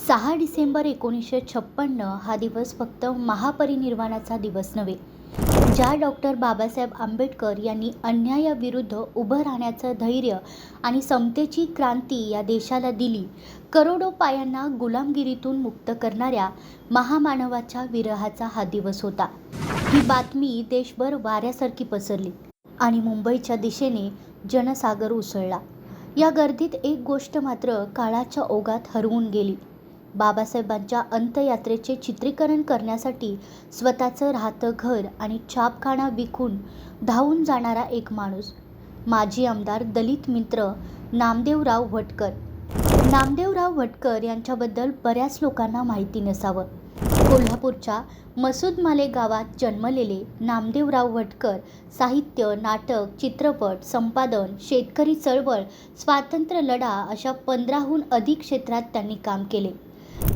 6 डिसेंबर 1956 हा दिवस फक्त महापरिनिर्वाणाचा दिवस नव्हे, ज्या डॉक्टर बाबासाहेब आंबेडकर यांनी अन्यायाविरुद्ध उभं राहण्याचं धैर्य आणि समतेची क्रांती या देशाला दिली, करोडो पायांना गुलामगिरीतून मुक्त करणाऱ्या महामानवाच्या विरहाचा हा दिवस होता. ही बातमी देशभर वाऱ्यासारखी पसरली आणि मुंबईच्या दिशेने जनसागर उसळला. या गर्दीत एक गोष्ट मात्र काळाच्या ओघात हरवून गेली. बाबासाहेबांच्या अंत्ययात्रेचे चित्रीकरण करण्यासाठी स्वतःचं राहतं घर आणि छापखाना विकून धावून जाणारा एक माणूस, माजी आमदार दलित मित्र नामदेवराव भटकर. नामदेवराव भटकर यांच्याबद्दल बऱ्याच लोकांना माहिती नसावं. कोल्हापूरच्या मसूदमाले गावात जन्मलेले नामदेवराव भटकर साहित्य, नाटक, चित्रपट, संपादन, शेतकरी चळवळ, स्वातंत्र्य लढा अशा 15हून अधिक क्षेत्रात त्यांनी काम केले.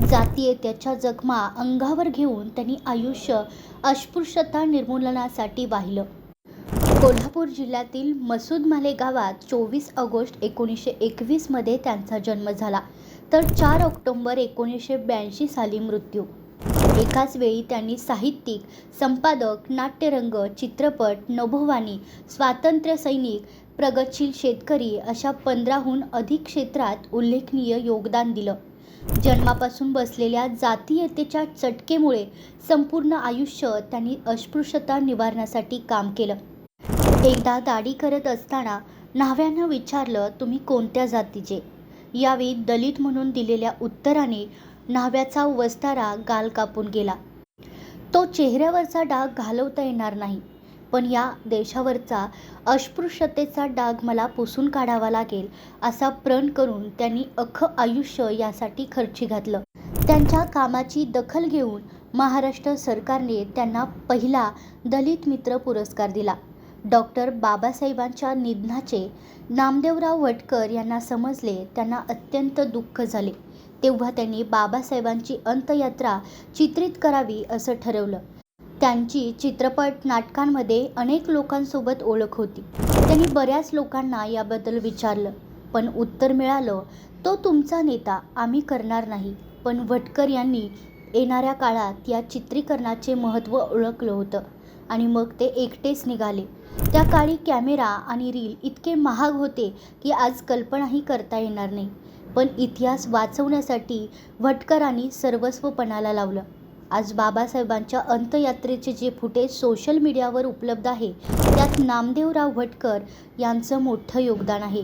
जातीयतेच्या जखमा अंगावर घेऊन त्यांनी आयुष्य अस्पृश्यता निर्मूलनासाठी वाहिलं. कोल्हापूर जिल्ह्यातील मसूदमाले गावात 24 ऑगस्ट 1921 मध्ये त्यांचा जन्म झाला, तर 4 ऑक्टोबर 1982 साली मृत्यू. एकाच वेळी त्यांनी साहित्यिक, संपादक, नाट्यरंग, चित्रपट, नभोवाणी, स्वातंत्र्य सैनिक, प्रगतशील शेतकरी अशा 15हून अधिक क्षेत्रात उल्लेखनीय योगदान दिलं. जन्मापासून बसलेल्या जातीयतेच्या चटकेमुळे संपूर्ण आयुष्य त्यांनी अस्पृश्यता निवारणासाठी काम केलं. एकदा दाढी करत असताना न्हाव्यानं विचारलं, तुम्ही कोणत्या जातीचे? यावेळी दलित म्हणून दिलेल्या उत्तराने न्हाव्याचा वस्तारा गाल कापून गेला. तो चेहऱ्यावरचा डाग घालवता येणार नाही, पण या देशावरचा अस्पृश्यतेचा डाग मला पुसून काढावा लागेल असा प्रण करून त्यांनी अख्खं आयुष्य यासाठी खर्ची घातलं. त्यांच्या कामाची दखल घेऊन महाराष्ट्र सरकारने त्यांना पहिला दलित मित्र पुरस्कार दिला. डॉक्टर बाबासाहेबांच्या निधनाचे नामदेवराव भटकर यांना समजले. त्यांना अत्यंत दुःख झाले. तेव्हा त्यांनी बाबासाहेबांची अंत्ययात्रा चित्रित करावी असं ठरवलं. त्यांची चित्रपट, नाटकांमध्ये अनेक लोकांसोबत ओळख होती. त्यांनी बऱ्याच लोकांना याबद्दल विचारलं, पण उत्तर मिळालं, तो तुमचा नेता, आम्ही करणार नाही. पण भटकर यांनी येणाऱ्या काळात या चित्रीकरणाचे महत्त्व ओळखलं होतं आणि मग ते एकटेच निघाले. त्या काळी कॅमेरा आणि रील इतके महाग होते की आज कल्पनाही करता येणार नाही. पण इतिहास वाचवण्यासाठी भटकरांनी सर्वस्व पणाला लावलं. आज बाबासाहेबांच्या अंत्ययात्रेचे जे फुटेज सोशल मीडियावर उपलब्ध आहे, त्यात नामदेवराव भटकर यांचं मोठं योगदान आहे.